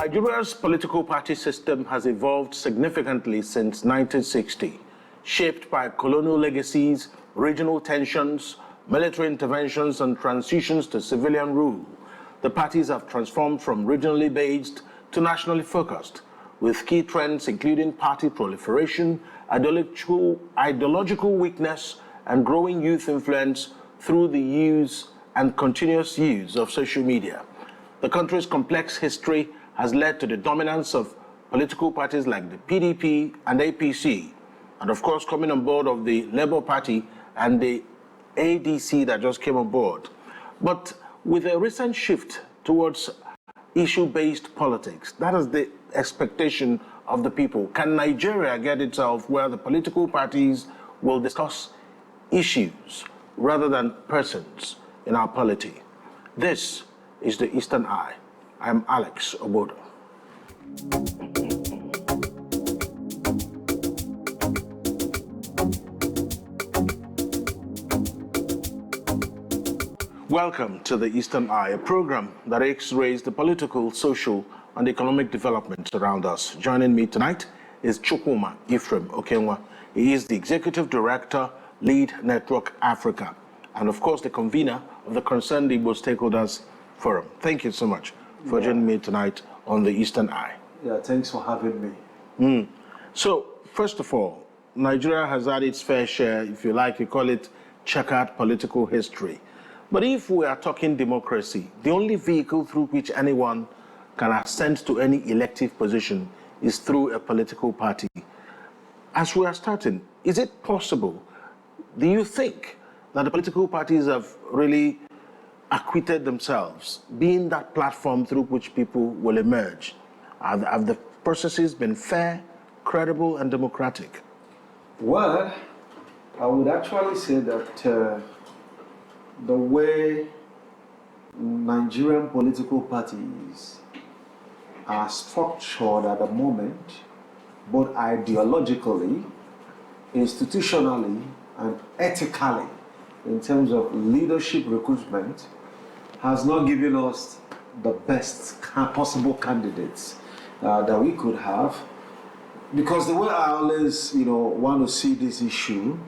Nigeria's political party system has evolved significantly since 1960, shaped by colonial legacies, regional tensions, military interventions, and transitions to civilian rule. The parties have transformed from regionally based to nationally focused, with key trends including party proliferation, ideological weakness, and growing youth influence through the use and continuous use of social media. The country's complex history has led to the dominance of political parties like the PDP and APC, and of course coming on board of the Labour Party and the ADC that just came on board. But with a recent shift towards issue-based politics, that is the expectation of the people. Can Nigeria get itself where the political parties will discuss issues rather than persons in our polity? This is the Eastern Eye. I'm Alex Ogbodo. Welcome to the Eastern Eye, a program that X-rays the political, social, and economic developments around us. Joining me tonight is Chukwuma Ephraim Okenwa. He is the Executive Director, Lead Network Africa, and of course the convener of the Concerned Igbo Stakeholders Forum. Thank you so much for joining me tonight on the Eastern Eye. Yeah, thanks for having me. So, first of all, Nigeria has had its fair share, if you like, you call it checkered political history. But if we are talking democracy, the only vehicle through which anyone can ascend to any elective position is through a political party. As we are starting, is it possible, do you think, that the political parties have really acquitted themselves, being that platform through which people will emerge? Have the processes been fair, credible, and democratic? Well, I would actually say that the way Nigerian political parties are structured at the moment, both ideologically, institutionally, and ethically, in terms of leadership recruitment, has not given us the best possible candidates that we could have. Because the way I always, want to see this issue,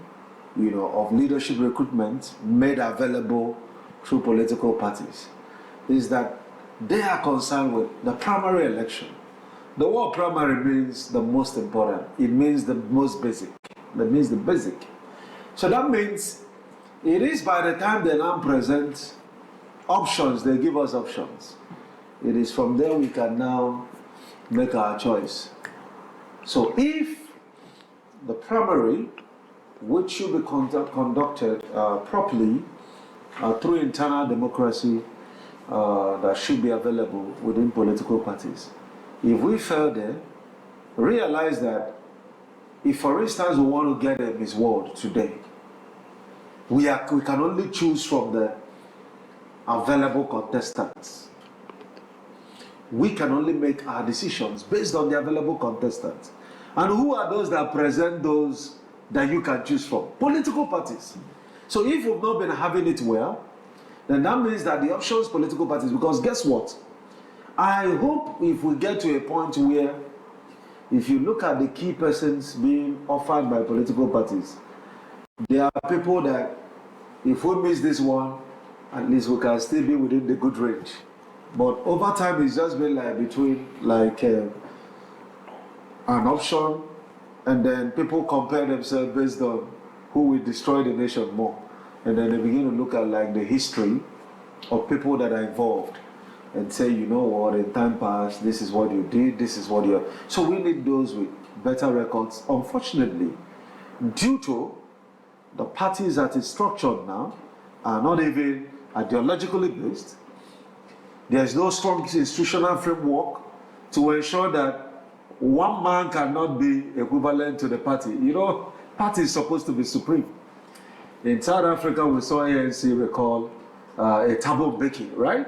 of leadership recruitment made available through political parties, is that they are concerned with the primary election. The word primary means the most important. It means the most basic. That means the basic. So that means it is by the time they now present options, they give us options. It is from there we can now make our choice. So if the primary, which should be conducted properly through internal democracy that should be available within political parties, if we fail there, realize that if, for instance, we want to get a Miss World today, we can only choose from the available contestants. We can only make our decisions based on the available contestants. And who are those that present those that you can choose from? Political parties. So if we've not been having it well, then that means that the options political parties, because guess what? I hope if we get to a point where, if you look at the key persons being offered by political parties, there are people that, if we miss this one, at least we can still be within the good range. But over time, it's just been like between an option, and then people compare themselves based on who will destroy the nation more. And then they begin to look at like the history of people that are involved and say, you know what, in time past, this is what you did, this is what you're... So we need those with better records. Unfortunately, due to the parties that is structured now are not even ideologically based, there's no strong institutional framework to ensure that one man cannot be equivalent to the party. Party is supposed to be supreme. In South Africa, we saw ANC recall a table breaking, right?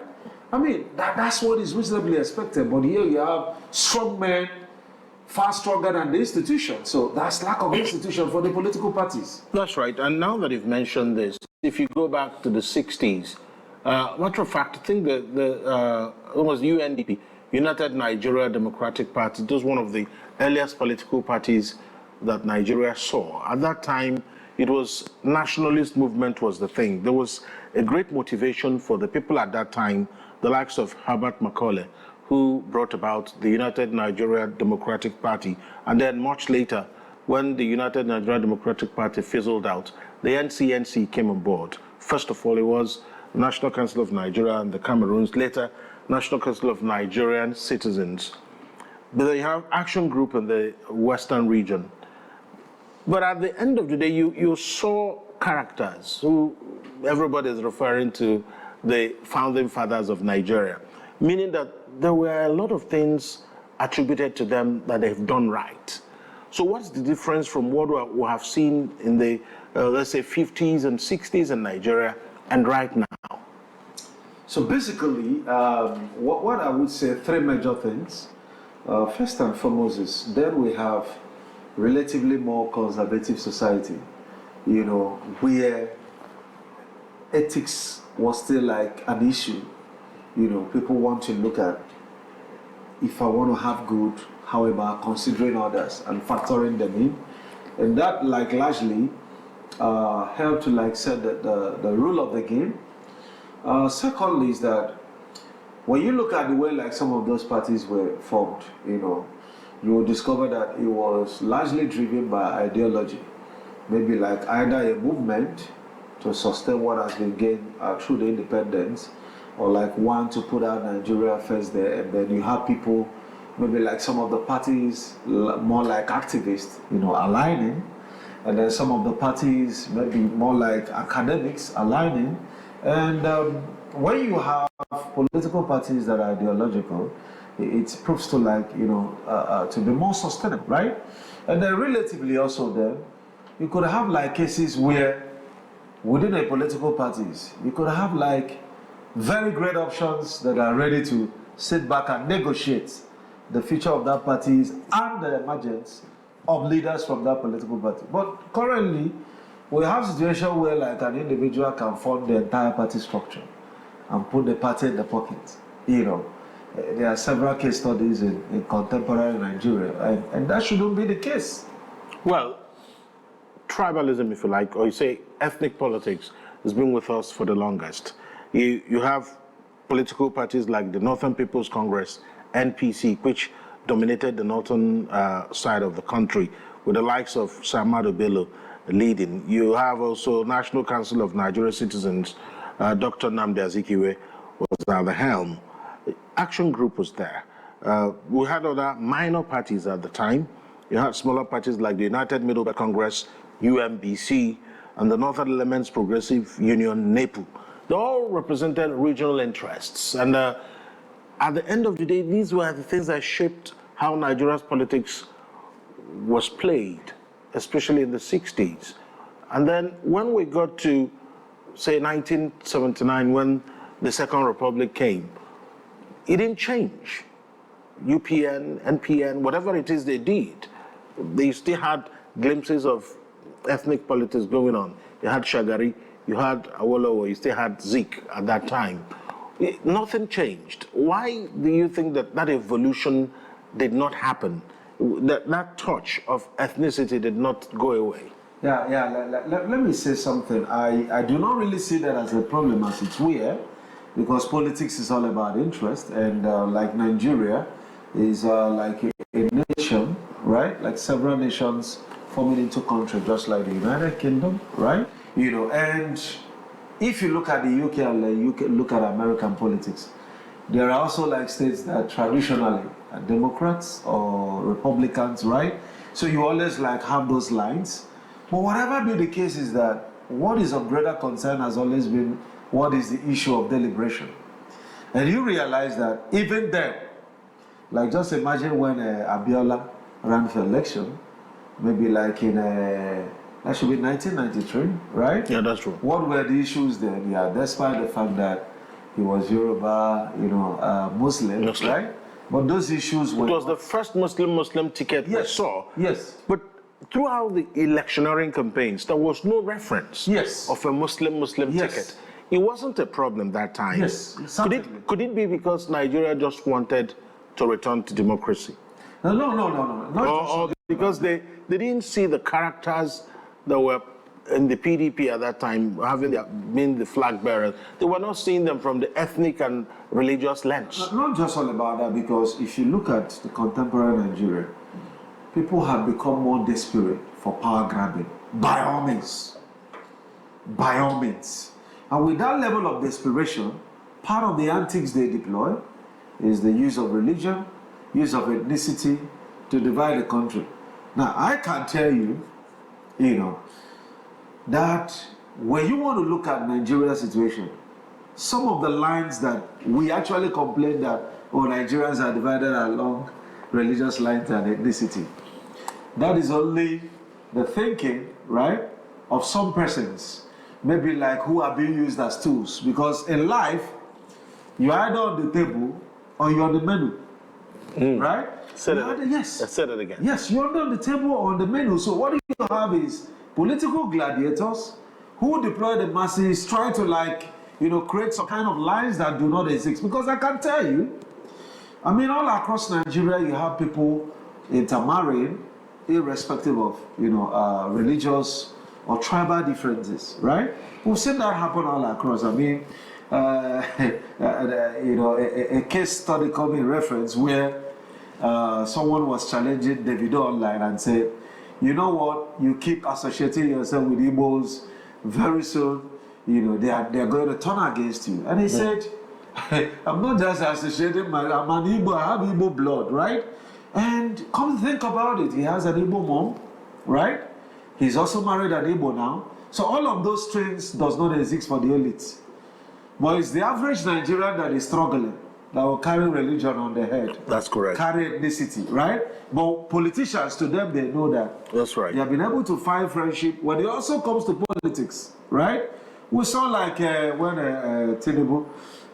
I mean, that's what is reasonably expected. But here you have strong men, far stronger than the institution. So that's lack of institution for the political parties. That's right. And now that you've mentioned this, if you go back to the 60s, matter of fact, I think it was UNDP United Nigeria Democratic Party. It was one of the earliest political parties that Nigeria saw. At that time, it was nationalist movement was the thing. There was a great motivation for the people at that time, the likes of Herbert Macaulay, who brought about the United Nigeria Democratic Party. And then much later, when the United Nigeria Democratic Party fizzled out, the NCNC came on board. First of all, it was National Council of Nigeria and the Cameroons, later National Council of Nigerian Citizens. But they have action group in the Western region. But at the end of the day, you saw characters who everybody is referring to the founding fathers of Nigeria, meaning that there were a lot of things attributed to them that they've done right. So what's the difference from what we have seen in the, let's say, 50s and 60s in Nigeria and right now? So basically, what I would say, three major things. First and foremost is then we have relatively more conservative society, where ethics was still like an issue. People want to look at, if I want to have good, however, considering others and factoring them in. And that largely helped to set the rule of the game. Secondly is that when you look at the way some of those parties were formed, you will discover that it was largely driven by ideology. Maybe either a movement to sustain what has been gained through the independence, or one to put out Nigeria first there, and then you have people, maybe some of the parties more like activists, aligning, and then some of the parties maybe more like academics aligning. And when you have political parties that are ideological, it proves to to be more sustainable, right? And then relatively also then, you could have cases where within the political parties, you could have very great options that are ready to sit back and negotiate the future of that party and the emergence of leaders from that political party. But currently, we have a situation where an individual can fund the entire party structure and put the party in the pocket. There are several case studies in contemporary Nigeria, and that shouldn't be the case. Well, tribalism, if you like, or you say ethnic politics, has been with us for the longest. You have political parties like the Northern People's Congress, NPC, which dominated the northern side of the country, with the likes of Samadu Bello leading. You have also National Council of Nigerian Citizens, Dr. Nnamdi Azikiwe was at the helm. Action Group was there. We had other minor parties at the time. You had smaller parties like the United Middle Belt Congress, UMBC, and the Northern Elements Progressive Union, NEPU. They all represented regional interests. And at the end of the day, these were the things that shaped how Nigeria's politics was played, especially in the 60s. And then when we got to, say, 1979, when the Second Republic came, it didn't change. UPN, NPN, whatever it is they did, they still had glimpses of ethnic politics going on. You had Shagari, you had Awolowo, you still had Zik at that time. Nothing changed. Why do you think that evolution did not happen? That touch of ethnicity did not go away? Let me say something. I do not really see that as a problem as it's weird, because politics is all about interest, and Nigeria is like a nation, right? Several nations forming into country, just like the United Kingdom, right? And if you look at the UK and you look at American politics, there are also states that traditionally are Democrats or Republicans, right? So you always have those lines. But whatever be the case is that what is of greater concern has always been what is the issue of deliberation. And you realize that even then, just imagine when Abiola ran for election, maybe in that should be 1993, right? Yeah, that's true. What were the issues then? Yeah, despite the fact that he was Yoruba, Muslim, right? But those issues were... It was the first Muslim ticket we saw. Yes. But throughout the electioneering campaigns, there was no reference of a Muslim ticket. It wasn't a problem that time. Yes, Could it be because Nigeria just wanted to return to democracy? No. Not Or because they didn't see the characters that were in the PDP at that time, been the flag bearers. They were not seeing them from the ethnic and religious lens. Not just all about that, because if you look at the contemporary Nigeria, people have become more desperate for power grabbing. By all means. By all means. And with that level of desperation, part of the antics they deploy is the use of religion, use of ethnicity to divide the country. Now, I can tell you, that when you want to look at Nigeria's situation, some of the lines that we actually complain that, Nigerians are divided along religious lines and ethnicity, that is only the thinking, right, of some persons, maybe like who are being used as tools. Because in life, you're either on the table or you're on the menu, right? Yes. Say that again. Yes, you're either on the table or on the menu. So what you have is political gladiators who deploy the masses, try to create some kind of lines that do not exist. Because I can tell you, all across Nigeria, you have people intermarrying, irrespective of religious or tribal differences, right? We've seen that happen all across. A case study coming in reference where someone was challenging Davido online and said, you know what, you keep associating yourself with Igbos, very soon, they are going to turn against you. And he said, I'm not just associating, I'm an Igbo, I have Igbo blood, right? And come think about it, he has an Igbo mom, right? He's also married an Igbo now. So all of those traits does not exist for the elites. But it's the average Nigerian that is struggling, that will carry religion on their head. That's correct. Carry ethnicity, right? But politicians, to them, they know that. That's right. They have been able to find friendship when it also comes to politics, right? We saw when Tinubu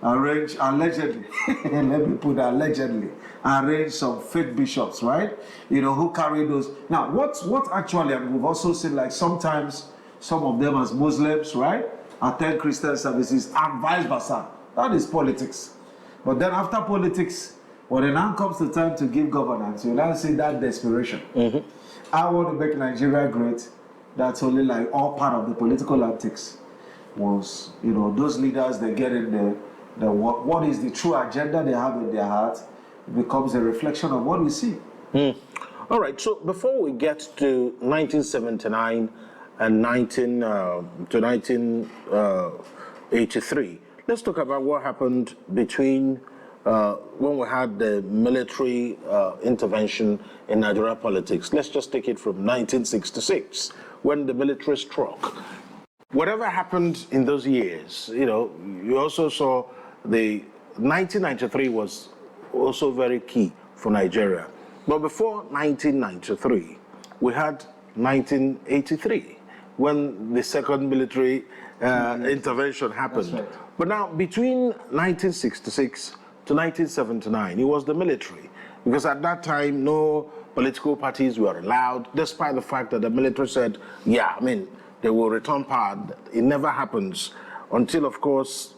arranged, allegedly, let me put allegedly, arranged some fake bishops, right? Who carry those. Now, what actually, and we've also seen sometimes some of them as Muslims, right, attend Christian services and vice versa. That is politics. But then after politics, when it now comes the time to give governance, you now see that desperation. Mm-hmm. I want to make Nigeria great. That's only all part of the political antics. Was, those leaders, they get in there, what is the true agenda they have in their heart, it becomes a reflection of what we see. All right, so before we get to 1979 and 1983, let's talk about what happened between when we had the military intervention in Nigeria politics. Let's just take it from 1966, when the military struck. Whatever happened in those years, you also saw the 1993 was also very key for Nigeria. But before 1993, we had 1983, when the second military intervention happened. Right. But now, between 1966 to 1979, it was the military. Because at that time, no political parties were allowed, despite the fact that the military said, they will return power. It never happens until, of course,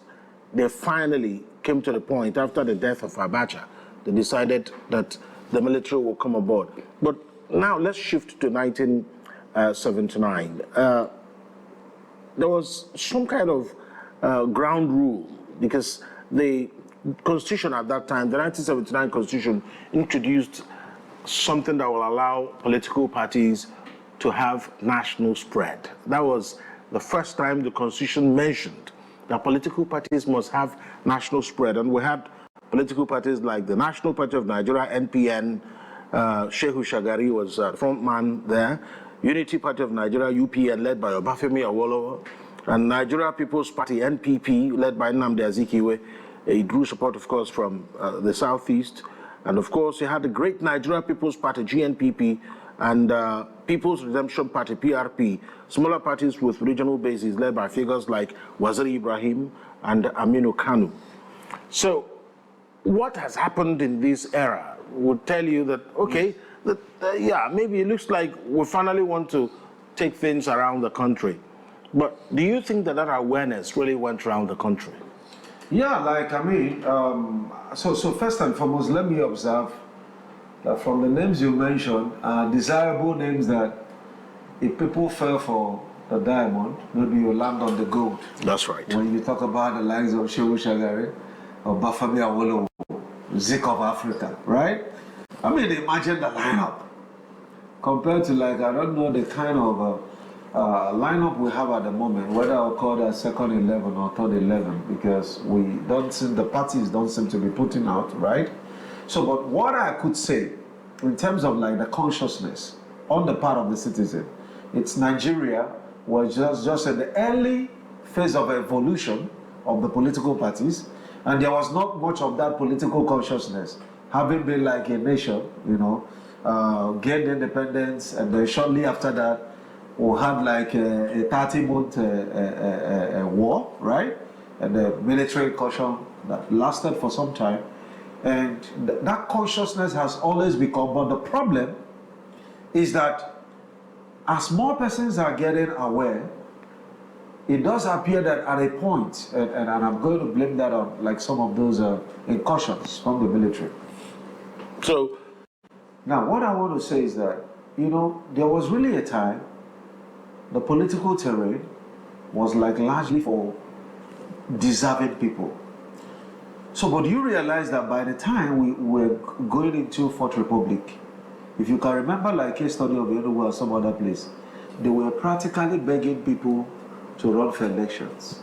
they finally came to the point after the death of Abacha. They decided that the military will come aboard. But now let's shift to 1979. There was some kind of ground rule, because the Constitution at that time, the 1979 Constitution, introduced something that will allow political parties to have national spread. That was the first time the Constitution mentioned that political parties must have national spread. And we had political parties like the National Party of Nigeria, NPN, Shehu Shagari was front man there, Unity Party of Nigeria, UPN, led by Obafemi Awolowo, and Nigeria People's Party, NPP, led by Nnamdi Azikiwe. It drew support, of course, from the Southeast. And of course, you had the great Nigeria People's Party, GNPP, and People's Redemption Party, PRP, smaller parties with regional bases led by figures like Waziri Ibrahim and Aminu Kanu. So what has happened in this era would tell you that, okay, maybe it looks like we finally want to take things around the country. But do you think that awareness really went around the country? Yeah, like I mean, so first and foremost, let me observe that from the names you mentioned are desirable names that if people fell for the diamond, maybe you land on the gold. That's right. When you talk about the likes of Shehu Shagari or Bafemi Awolowo, Zik of Africa, right? I mean, imagine the lineup compared to like, I don't know the kind of lineup we have at the moment, whether I'll call that second 11 or third 11, because we don't seem, the parties don't seem to be putting out, right? So, but what I could say in terms of like the consciousness on the part of the citizen, it's Nigeria was just at the early phase of evolution of the political parties, and there was not much of that political consciousness, having been like a nation, you know, gained independence, and then shortly after that, we had like a 30-month war, right? And the military incursion that lasted for some time. And that consciousness has always become, but the problem is that as more persons are getting aware, it does appear that at a point, and I'm going to blame that on like some of those incursions from the military. So, now what I want to say is that, you know, there was really a time the political terrain was like largely for deserving people. So, but you realize that by the time we were going into Fourth Republic, if you can remember like a study of Enugu or some other place, they were practically begging people to run for elections.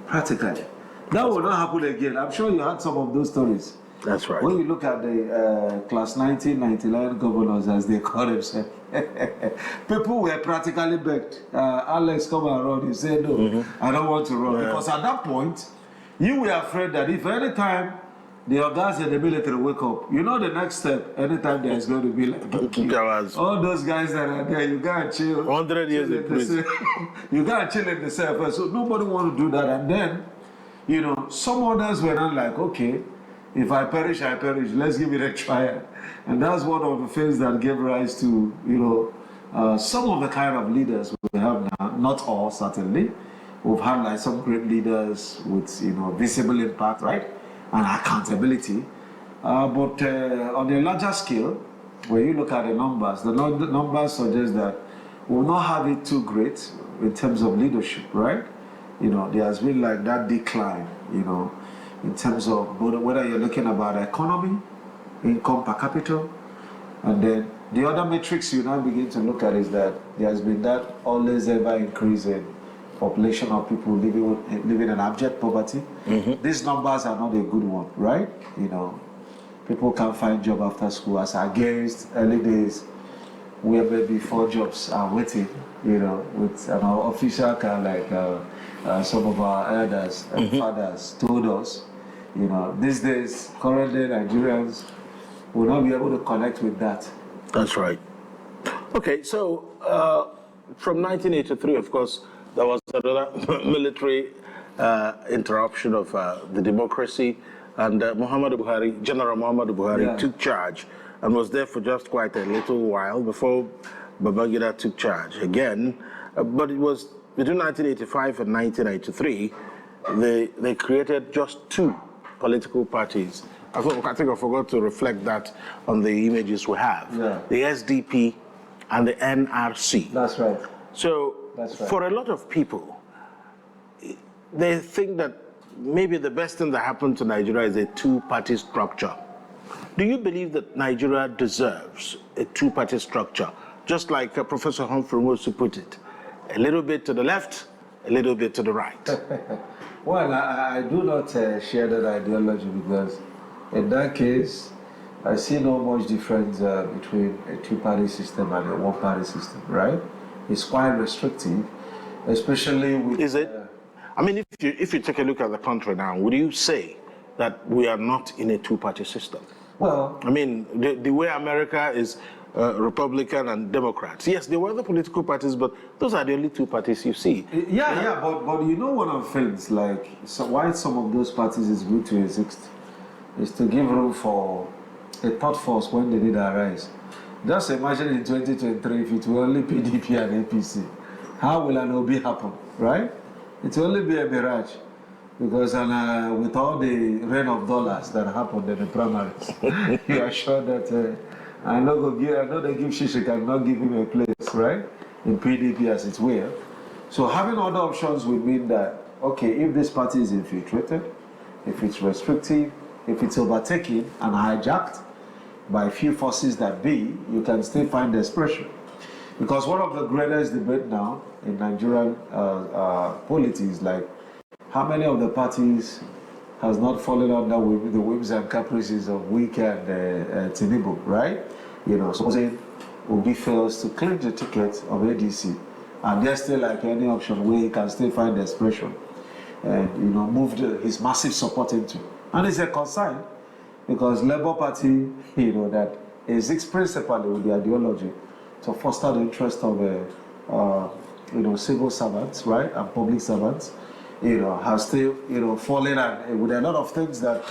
Practically. That will not happen again. I'm sure you had some of those stories. that's right. When you look at the class 1999 governors, as they call themselves, people were practically begged. Alex, come and run. You said, no, I don't want to run. Because at that point, you were afraid that if any time the guys in the military wake up, you know the next step, anytime there is going to be like all those guys that are there, you gotta chill. 100 years in prison. You gotta chill in the cell first. So nobody want to do that. And then, you know, some others were not like, okay, if I perish, I perish. Let's give it a try. And that's one of the things that gave rise to, you know, some of the kind of leaders we have now. Not all, certainly. We've had like some great leaders with, you know, visible impact, right? And accountability. But on a larger scale, when you look at the numbers suggest that we'll not have it too great in terms of leadership, right? You know, there has been like that decline, you know, in terms of whether you're looking about economy, income per capita, and then the other metrics you now begin to look at is that there has been that always ever increasing population of people living in abject poverty. These numbers are not a good one, right? You know, people can't find job after school as against early days where maybe 4 jobs are waiting, you know, with an official kind like some of our elders and fathers told us, you know, these days, currently Nigerians will not be able to connect with that. That's right. Okay, so from 1983, of course, there was another military interruption of the democracy, and General Muhammadu Buhari took charge and was there for just quite a little while before Babangida took charge again. But it was between 1985 and 1993, they created just 2 political parties. I think I forgot to reflect that on the images we have. Yeah. The SDP and the NRC. That's right. So for a lot of people, they think that maybe the best thing that happened to Nigeria is a 2-party structure. Do you believe that Nigeria deserves a 2-party structure? Just like Professor Humphrey Mosu put it, a little bit to the left, a little bit to the right. Well, I do not share that ideology, because in that case, I see no much difference between a 2-party system and a 1-party system, right? It's quite restrictive, especially with... Is it? I mean, if you take a look at the country now, would you say that we are not in a 2-party system? Well... I mean, the way America is Republican and Democrats. Yes, there were other political parties, but those are the only 2 parties you see. Yeah, but you know one of the things, like, so why some of those parties is good to exist is to give room for a thought force when they need to arise. Just imagine in 2023, if it will only PDP and APC, how will an OB happen, right? It will only be a mirage. Because with all the rain of dollars that happened in the primaries, you are sure that I know they give Shishi cannot give him a place, right? In PDP as it were. So having other options would mean that, okay, if this party is infiltrated, if it's restrictive, if it's overtaken and hijacked by few forces that be, you can still find expression. Because one of the greatest debate now in Nigerian politics, like how many of the parties has not fallen under the whims and caprices of Wike and Tinubu, right? You know, supposing Obi fails to claim the ticket of ADC, and there's still like any option where he can still find expression and, you know, move his massive support into. And it's a concern because Labour Party, you know, that is principally with the ideology to foster the interest of, you know, civil servants, right, and public servants, you know, has still, you know, fallen and with a lot of things that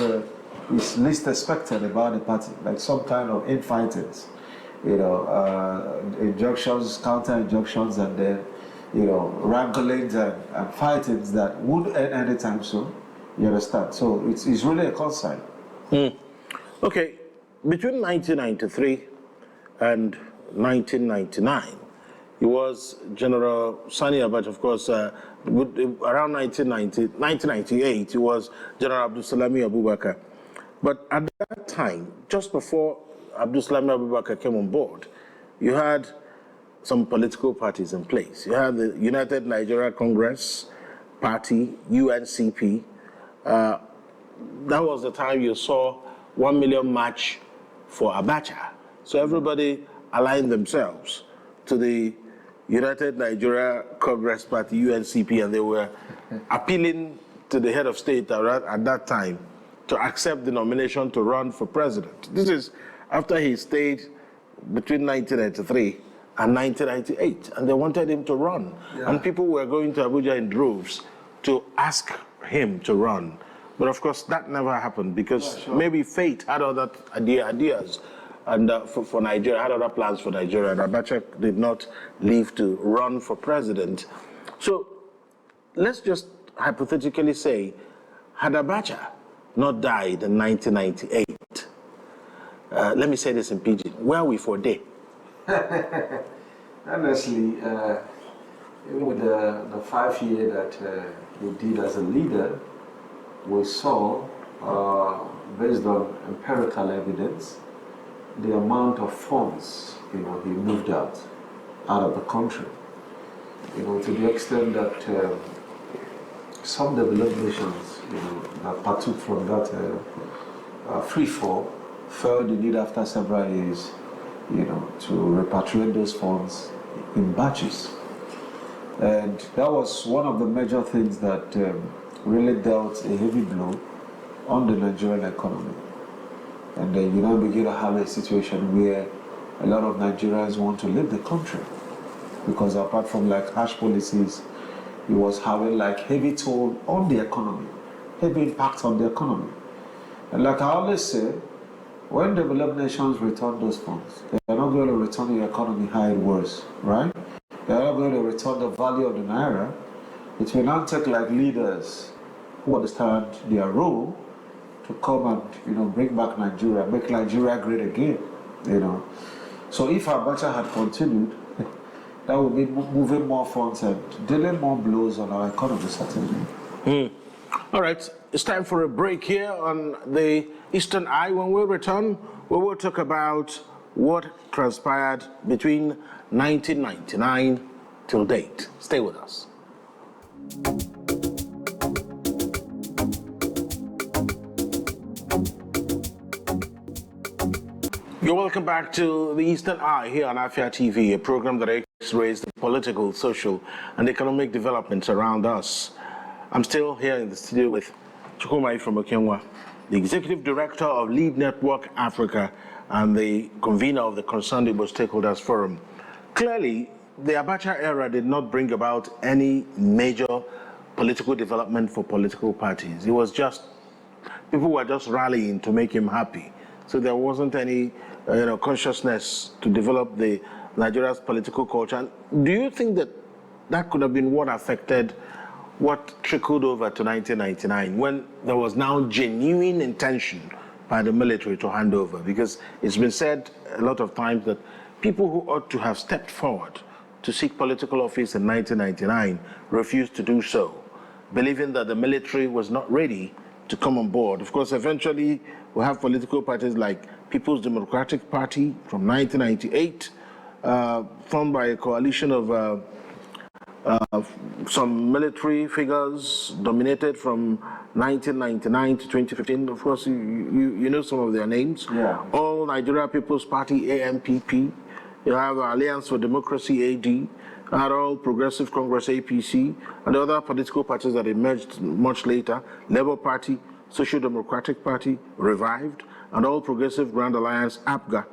is least expected about the party, like some kind of infightings, you know, injunctions, counter injunctions, and then, you know, wranglings and fightings that would end anytime soon. You understand? So it's really a concern. Okay, between 1993 and 1999, it was General Sani Abacha, of course, around 1998, it was General Abdulsalami Abubakar. But at that time, just before Abdulsalami Abubakar came on board, you had some political parties in place. You had the United Nigeria Congress Party, UNCP. That was the time you saw 1 million march for Abacha. So everybody aligned themselves to the United Nigeria Congress Party, UNCP, and they were appealing to the head of state at that time to accept the nomination to run for president. This is after he stayed between 1993 and 1998, and they wanted him to run. Yeah. And people were going to Abuja in droves to ask him to run. But of course, that never happened because maybe fate had other ideas and for Nigeria, had other plans for Nigeria, and Abacha did not leave to run for president. So let's just hypothetically say, had Abacha not died in 1998, let me say this in Pidgin, where are we for day? Honestly, even with the 5 years that he did as a leader, we saw, based on empirical evidence, the amount of funds, you know, he moved out of the country. You know, to the extent that some developed nations, you know, that partook from that free fall, felt the need after several years, you know, to repatriate those funds in batches. And that was one of the major things that really dealt a heavy blow on the Nigerian economy. And then you now begin to have a situation where a lot of Nigerians want to leave the country because apart from like harsh policies, it was having like heavy toll on the economy, heavy impact on the economy. And like I always say, when developed nations return those funds, they're not going to return the economy how it was, right? They're not going to return the value of the naira. It will not take like leaders who understand their role to come and, you know, bring back Nigeria, make Nigeria great again, you know. So if Abacha had continued, that would be moving more funds and dealing more blows on our economy, certainly. All right, it's time for a break here on the Eastern Eye. When we return, we will talk about what transpired between 1999 till date. Stay with us. You're welcome back to the Eastern Eye here on Afia TV, a program that x-rays the political, social, and economic developments around us. I'm still here in the studio with Chukwuma Ephraim Okenwa, the Executive Director of Lead Network Africa and the convener of the Concerned Igbo Stakeholders Forum. Clearly, the Abacha era did not bring about any major political development for political parties. It was just, people were just rallying to make him happy. So there wasn't any consciousness to develop the Nigeria's political culture. And do you think that that could have been what affected what trickled over to 1999 when there was now genuine intention by the military to hand over? Because it's been said a lot of times that people who ought to have stepped forward to seek political office in 1999 refused to do so, believing that the military was not ready to come on board. Of course, eventually we have political parties like People's Democratic Party from 1998, formed by a coalition of some military figures dominated from 1999 to 2015. Of course, you know some of their names. Yeah. All Nigeria People's Party, AMPP. You have Alliance for Democracy, AD. All Progressive Congress, APC, and the other political parties that emerged much later, Labour Party, Social Democratic Party, Revived, and All Progressive Grand Alliance, APGA.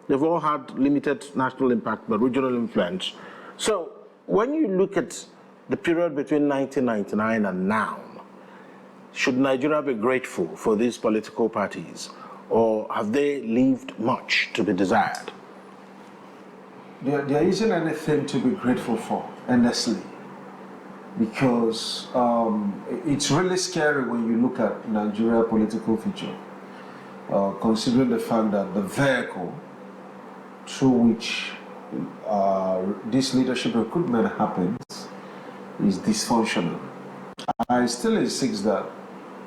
They've all had limited national impact but regional influence. So when you look at the period between 1999 and now, should Nigeria be grateful for these political parties, or have they left much to be desired? There isn't anything to be grateful for, honestly, because it's really scary when you look at Nigeria political future, considering the fact that the vehicle through which this leadership recruitment happens is dysfunctional. I still insist that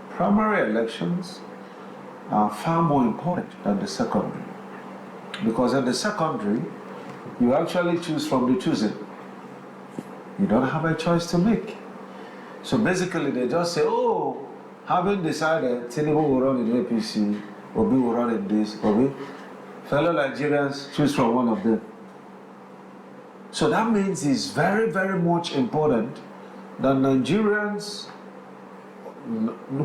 primary elections are far more important than the secondary, because at the secondary, you actually choose from the choosing. You don't have a choice to make. So basically, they just say, oh, having decided Tinubu will run in APC, Obi will run in this, Obi, fellow Nigerians, choose from one of them. So that means it's very, very much important that Nigerians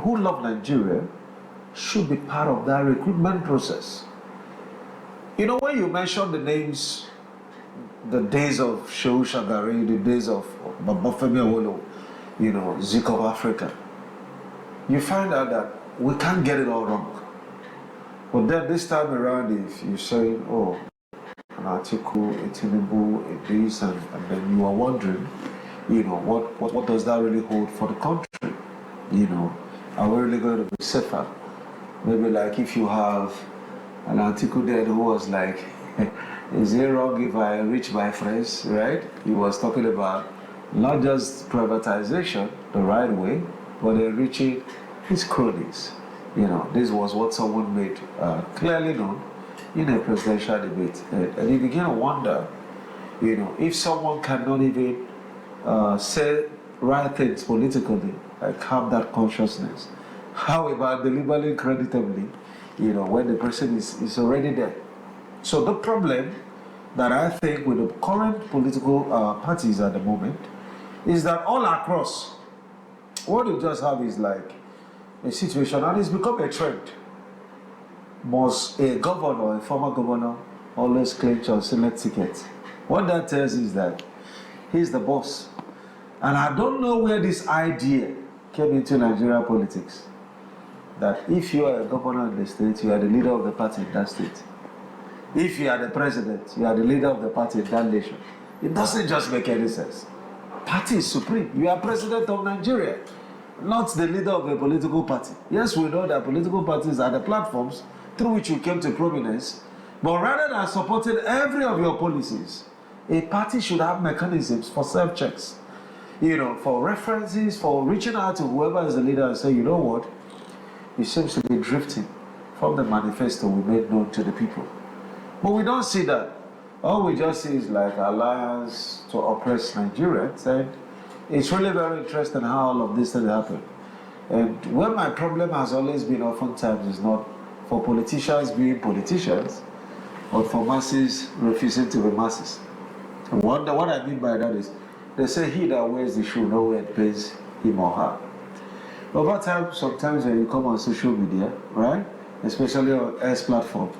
who love Nigeria should be part of that recruitment process. You know, when you mention the names, the days of Shehu Shagari, the days of Babafemi Awolowo, you know, Zik of Africa, you find out that we can't get it all wrong. But then this time around, if you say, oh, an article, a Tinubu, a this, and then you are wondering, you know, what does that really hold for the country? You know, are we really going to be safer? Maybe like if you have an article there who was like, is it wrong if I reach my friends, right? He was talking about not just privatization the right way, but reaching his cronies. You know, this was what someone made clearly known in a presidential debate. And you begin to wonder, you know, if someone cannot even say right things politically, like have that consciousness, how about delivering creditably, you know, when the person is already there? So the problem that I think with the current political parties at the moment is that all across, what you just have is like a situation, and it's become a trend. Must a governor, a former governor, always claim to select tickets? What that tells is that he's the boss. And I don't know where this idea came into Nigeria politics, that if you are a governor in the state, you are the leader of the party in that state. If you are the president, you are the leader of the party in that nation. It doesn't just make any sense. Party is supreme. You are president of Nigeria, not the leader of a political party. Yes, we know that political parties are the platforms through which you came to prominence, but rather than supporting every of your policies, a party should have mechanisms for self-checks, you know, for references, for reaching out to whoever is the leader and say, you know what, he seems to be drifting from the manifesto we made known to the people. But we don't see that. All we just see is like alliance to oppress Nigerians, and it's really very interesting how all of this thing happened. And where my problem has always been oftentimes is not for politicians being politicians, but for masses refusing to be masses. And what I mean by that is, they say he that wears the shoe nowhere pays him or her. Over time, sometimes when you come on social media, right, especially on X platform,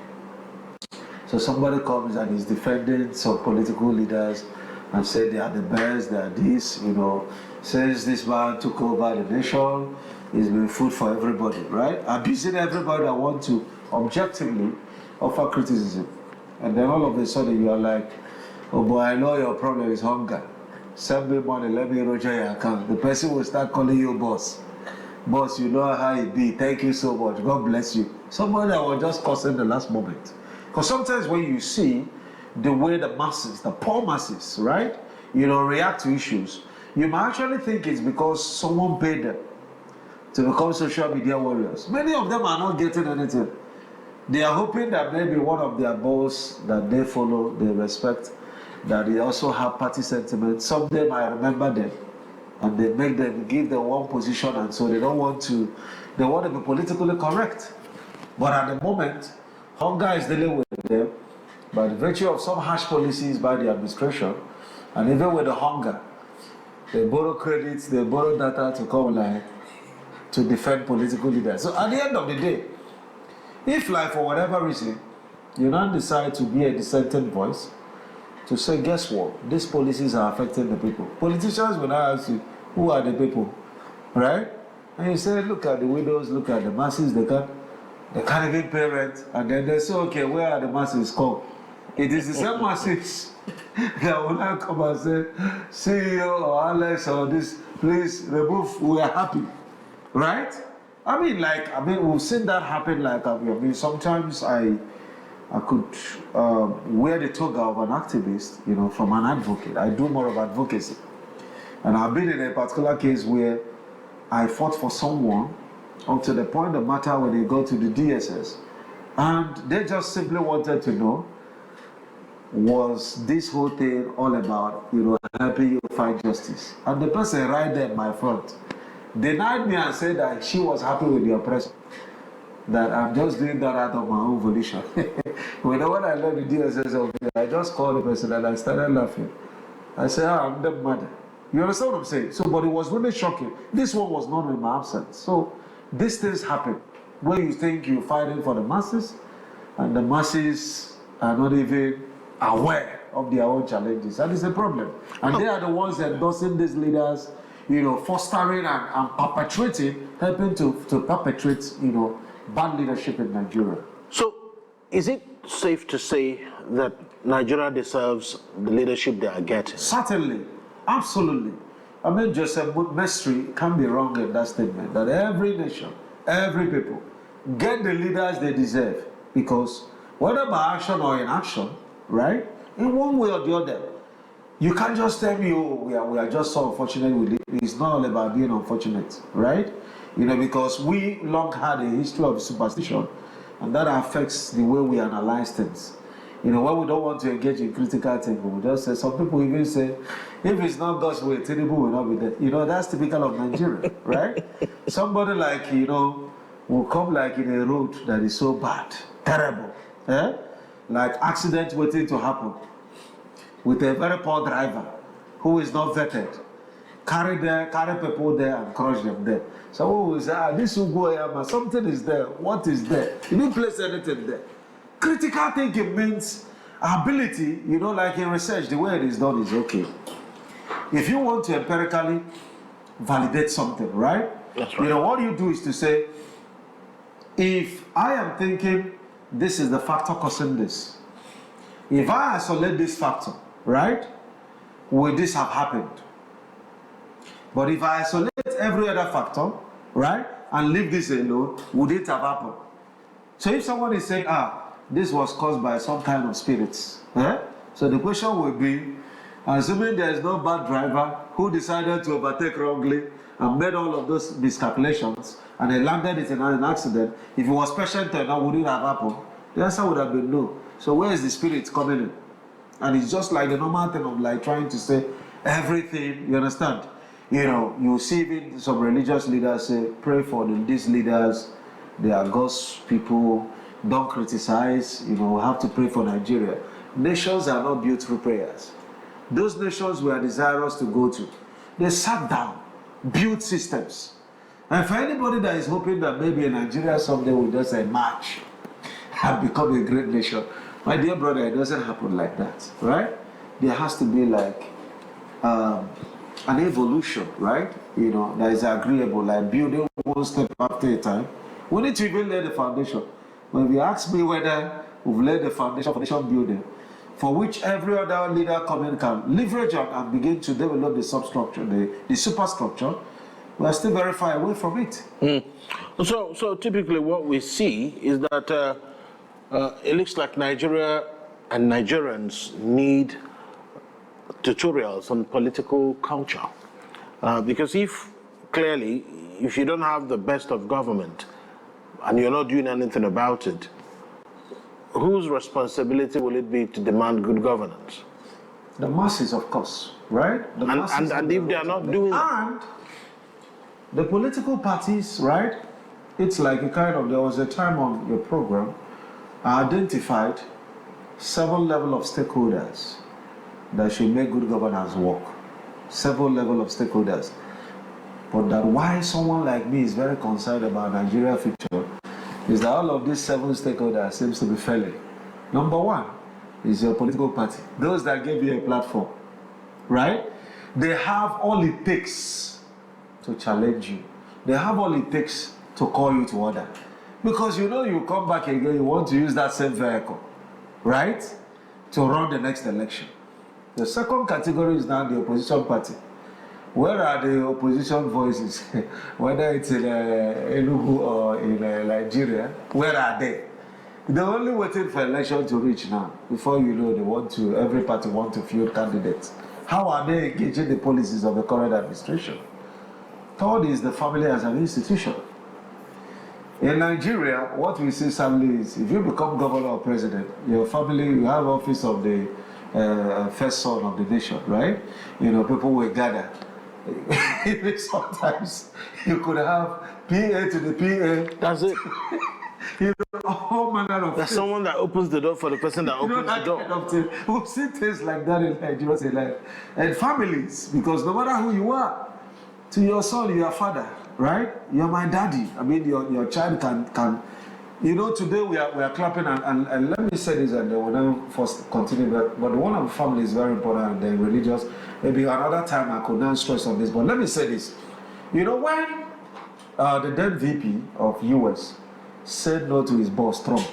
so somebody comes and is defending some political leaders and say they are the best, they are this, you know, says this man took over the nation, he's been food for everybody, right? Abusing everybody that want to objectively offer criticism. And then all of a sudden you are like, oh boy, I know your problem is hunger. send me money, let me roger your account. The person will start calling you boss. Boss, you know how it be. Thank you so much. God bless you. Somebody that was just cursing the last moment. Because sometimes when you see the way the masses, the poor masses, right, react to issues, you might actually think it's because someone paid them to become social media warriors. Many of them are not getting anything. They are hoping that maybe one of their boss that they follow, they respect, that they also have party sentiment. Some of them might remember them, and they make them give them one position, and so they want to be politically correct. But at the moment, hunger is dealing with them by the virtue of some harsh policies by the administration, and even with the hunger, they borrow credits, they borrow data to come to defend political leaders. So at the end of the day, if for whatever reason, you now decide to be a dissenting voice, to say, guess what, these policies are affecting the people. Politicians will now ask you, who are the people, right? And you say, look at the widows, look at the masses, they can't even pay rent, and then they say, okay, where are the masses come? It is the same masses that will now come and say, CEO or Alex or this, please remove, we are happy, right? We've seen that happen. Sometimes I could wear the toga of an activist, from an advocate. I do more of advocacy. And I've been in a particular case where I fought for someone up to the point of matter when they go to the DSS. And they just simply wanted to know, was this whole thing all about, helping you find justice? And the person right there in my front denied me and said that she was happy with the oppressor, that I'm just doing that out of my own volition. When I left the DSS, I just called the person and I started laughing. I said, I'm the mother. You understand what I'm saying? So, but it was really shocking. This one was not in my absence. So, these things happen where you think you're fighting for the masses, and the masses are not even aware of their own challenges. That is a problem. And they are the ones endorsing these leaders, fostering and perpetrating, helping to perpetrate, bad leadership in Nigeria. So, is it safe to say that Nigeria deserves the leadership they are getting? Certainly, absolutely. Joseph Mestri can be wrong in that statement, that every nation, every people, get the leaders they deserve. Because whether by action or inaction, right, in one way or the other, you can't just tell me, we are just so unfortunate with it. It's not all about being unfortunate, right? Because we long had a history of superstition, and that affects the way we analyze things. When we don't want to engage in critical thinking, we just say, some people even say, if it's not God's way, Tinubu will not be there. That's typical of Nigeria, right? Somebody will come in a road that is so bad, terrible, like accident waiting to happen, with a very poor driver who is not vetted, carry people there and crush them there. So we say, this will go here, something is there. What is there? You didn't place anything there. Critical thinking means ability, like in research, the way it is done is okay. If you want to empirically validate something, right? That's right. What you do is to say, if I am thinking this is the factor causing this, if I isolate this factor, right, will this have happened? But if I isolate every other factor, right, and leave this alone, would it have happened? So if someone is saying, this was caused by some kind of spirits, so the question will be, assuming there is no bad driver who decided to overtake wrongly and made all of those miscalculations, and he landed it in an accident, if he was patient enough, would it have happened? The answer would have been no. So where is the spirit coming in? And it's just like the normal thing of trying to say everything, you understand? You see even some religious leaders say, pray for these leaders, they are God's people, don't criticize, we have to pray for Nigeria. Nations are not built through prayers. Those nations we are desirous to go to, they sat down, built systems. And for anybody that is hoping that maybe Nigeria someday will just emerge and become a great nation, my dear brother, it doesn't happen like that, right? There has to be an evolution, right? That is agreeable, like building one step after a time. We need to even lay the foundation. When you ask me whether we've laid the foundation building, for which every other leader coming can leverage on and begin to develop the substructure, the superstructure, we are still very far away from it. So typically what we see is that it looks like Nigeria and Nigerians need tutorials on political culture. Because if you don't have the best of government and you're not doing anything about it, whose responsibility will it be to demand good governance? The masses, of course, right? And if they are not doing and the political parties, right? It's like there was a time on your program, I identified 7 levels of stakeholders that should make good governance work. 7 levels of stakeholders. But that why someone like me is very concerned about Nigeria future is that all of these 7 stakeholders seems to be failing. Number 1 is your political party. Those that gave you a platform, right? They have all it takes to challenge you. They have all it takes to call you to order. Because you come back again, you want to use that same vehicle, right? To run the next election. The second category is now the opposition party. Where are the opposition voices? Whether it's in Enugu or in Nigeria, where are they? They're only waiting for election to reach now. Before every party wants to field candidates. How are they engaging the policies of the current administration? Third is the family as an institution. In Nigeria, what we see sadly is if you become governor or president, your family, you have office of the first son of the nation, right? People will gather. Even sometimes you could have PA to the PA. That's it. All manner of There's things. someone that opens the door for the person that opens the door. Kind of thing. We've seen things like that in Nigeria's life. And families, because no matter who you are, to your son, your father, right? You're my daddy. I mean, your child can. Today we are clapping and let me say this and then we'll now first continue. But one of the family is very important and then religious. Maybe another time I could not stress on this. But let me say this. When the then VP of US said no to his boss Trump,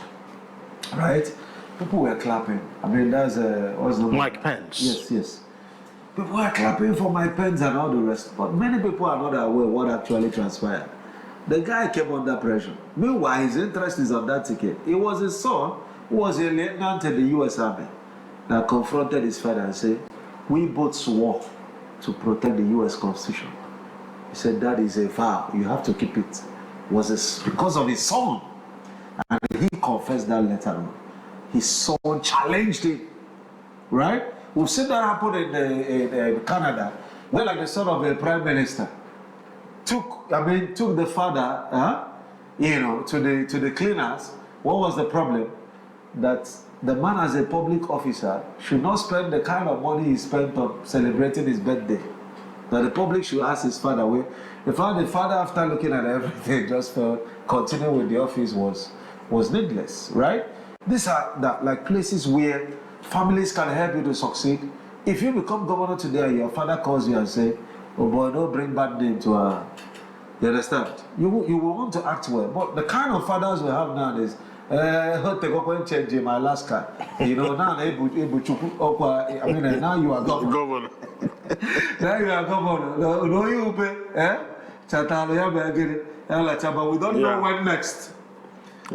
right? People were clapping. I mean, that's what's the name? Mike Pence. Yes. People were clapping for Mike Pence and all the rest. But many people are not aware what actually transpired. The guy came under pressure. Meanwhile, his interest is on that ticket. It was his son, who was a lieutenant in the U.S. Army, that confronted his father and said, we both swore to protect the U.S. Constitution. He said, that is a vow. You have to keep it. It was because of his son. And he confessed that later on. His son challenged him. Right? We've seen that happen in Canada, where like the son of a prime minister took the father, to the cleaners. What was the problem? That the man as a public officer should not spend the kind of money he spent on celebrating his birthday. That the public should ask his father where. The father, after looking at everything, just felt continuing with the office was needless, right? These are like places where families can help you to succeed. If you become governor today and your father calls you and say, oh boy, don't bring bad name to her. You understand? You will want to act well. But the kind of fathers we have nowadays, change in Alaska. Now you are governor. Now you are governor. No, you pay. But we don't know when next.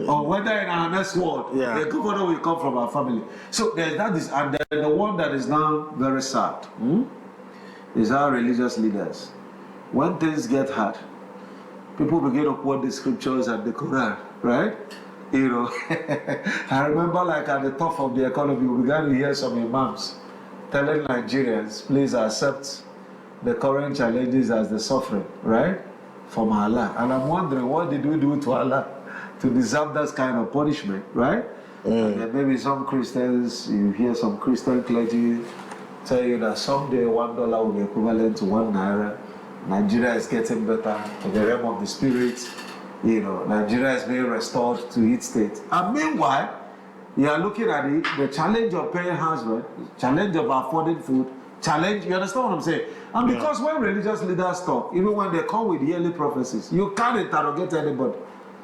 Or whether in our next world, the governor will come from our family. So there's that, and then the one that is now very sad is our religious leaders. When things get hard, people begin to quote the scriptures and the Quran, right? I remember like at the top of the economy, we began to hear some imams telling Nigerians, please accept the current challenges as the suffering, right? From Allah. And I'm wondering, what did we do to Allah to deserve that kind of punishment, right? And then maybe some Christians, you hear some Christian clergy tell you that someday $1 will be equivalent to 1 naira. Nigeria is getting better in the realm of the spirit. Nigeria is being restored to its state. And meanwhile, you are looking at it, the challenge of paying husband, challenge of affording food, challenge, you understand what I'm saying? And because when religious leaders talk, even when they come with yearly prophecies, you can't interrogate anybody.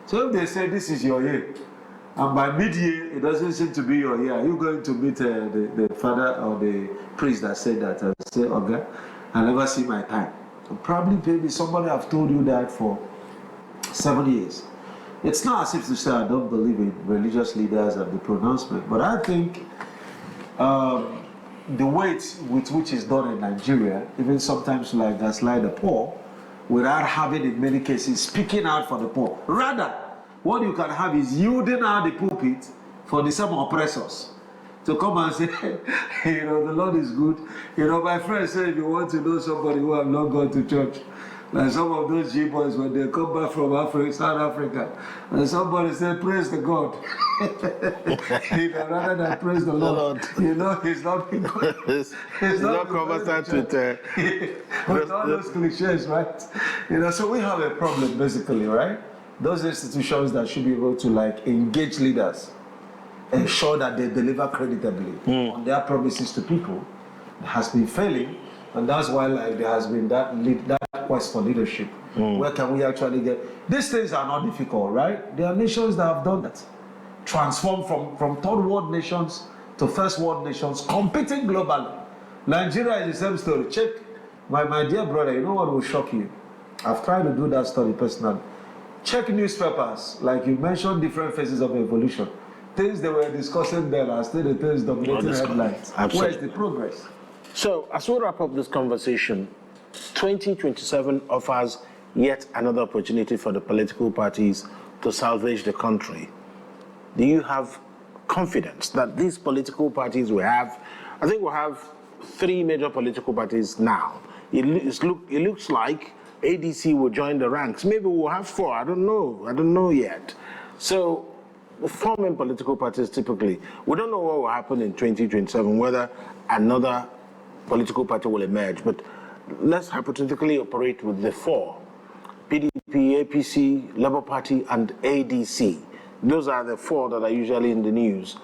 So if they say this is your year, And by mid-year, it doesn't seem to be your year. Are you going to meet the father or the priest that said that and say, okay, I never see my time? Probably, maybe somebody have told you that for 7 years. It's not as if to say I don't believe in religious leaders and the pronouncement, but I think the weight with which is done in Nigeria, even sometimes like gaslight the poor, without having in many cases speaking out for the poor. Rather, what you can have is yielding out the pulpit for the same oppressors to come and say, the Lord is good. My friend said, if you want to know somebody who have not gone to church, like some of those G-boys, when they come back from Africa, South Africa, and somebody said, praise the God. Rather than praise the Lord. He's not he's not conversant with all those cliches, right? So we have a problem basically, right? Those institutions that should be able to engage leaders, ensure that they deliver creditably on their promises to people, has been failing. And that's why there has been that quest for leadership. Where can we actually get... These things are not difficult, right? There are nations that have done that. Transformed from third world nations to first world nations, competing globally. Nigeria is the same story. Check, my dear brother, you know what will shock you? I've tried to do that study personally. Check newspapers, like you mentioned different phases of evolution. Things they were discussing there are still the things dominating headlines. Absolutely. Where is the progress? So, as we wrap up this conversation, 2027 offers yet another opportunity for the political parties to salvage the country. Do you have confidence that these political parties will have... I think we'll have 3 major political parties now. It looks like ADC will join the ranks. Maybe we'll have 4. I don't know yet. So, forming political parties typically, we don't know what will happen in 2027, whether another political party will emerge, but let's hypothetically operate with the 4: PDP, APC, Labour Party, and ADC. Those are the 4 that are usually in the news.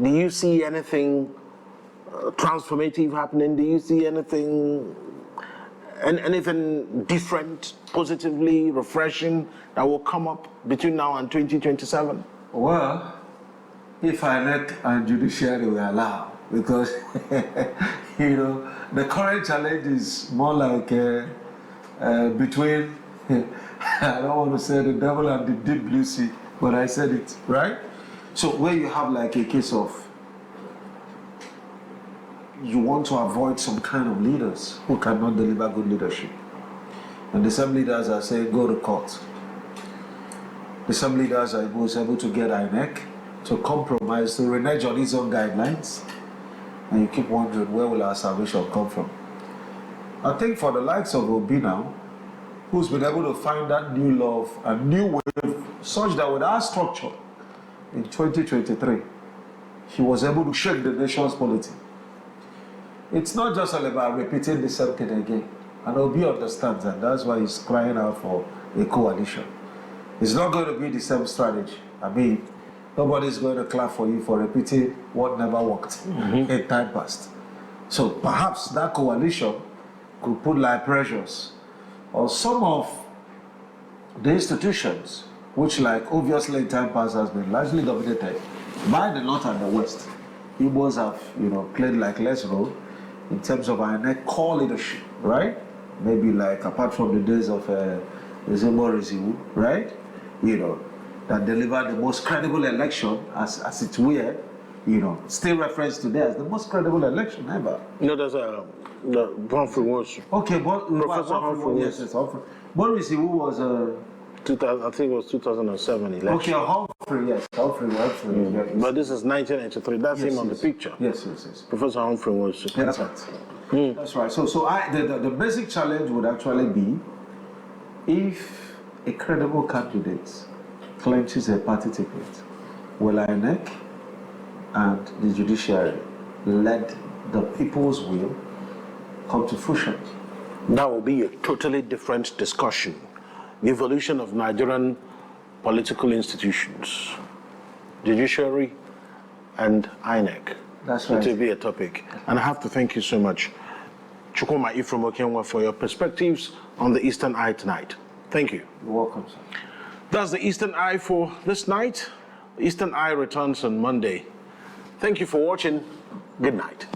Do you see anything transformative happening? Do you see anything different, positively refreshing that will come up between now and 2027? Well, if INEC and judiciary will allow, because the current challenge is more like between I don't want to say the devil and the deep blue sea, but I said it, right? So where you have a case of you want to avoid some kind of leaders who cannot deliver good leadership, and the same leaders are saying go to court. The same leaders are able to get INEC to compromise, to renege on its own guidelines. And you keep wondering, where will our salvation come from? I think for the likes of Obi now, who's been able to find that new love and new wave, such that with our structure in 2023, he was able to shake the nation's polity. It's not just all about repeating the same thing again. And Obi understands that. That's why he's crying out for a coalition. It's not going to be the same strategy. I mean, nobody's going to clap for you for repeating what never worked in time past. So perhaps that coalition could put pressures on some of the institutions, which obviously in time past has been largely dominated by the North and the West. Igbos have, played less role in terms of our core leadership, right? Maybe apart from the days of Ezebo, right? That delivered the most credible election as it were, still referenced today as the most credible election ever. There's the Humphrey was. Okay, Professor Humphrey. Yes, Humphrey. Boris who was 2000, I think it was 2007 election. Okay, Humphrey, yes, Humphrey. Yes. But this is 1983. That's him on the picture. Yes. Professor Humphrey was. That's right. That's right. So the basic challenge would actually be if a credible candidate clenches a party ticket, will INEC and the judiciary let the people's will come to fruition? That will be a totally different discussion. The evolution of Nigerian political institutions, judiciary and INEC. That's right. It will be a topic. And I have to thank you so much, Chukwuma Ephraim Okenwa, for your perspectives on the Eastern Eye tonight. Thank you. You're welcome, sir. That's the Eastern Eye for this night. Eastern Eye returns on Monday. Thank you for watching. Good night.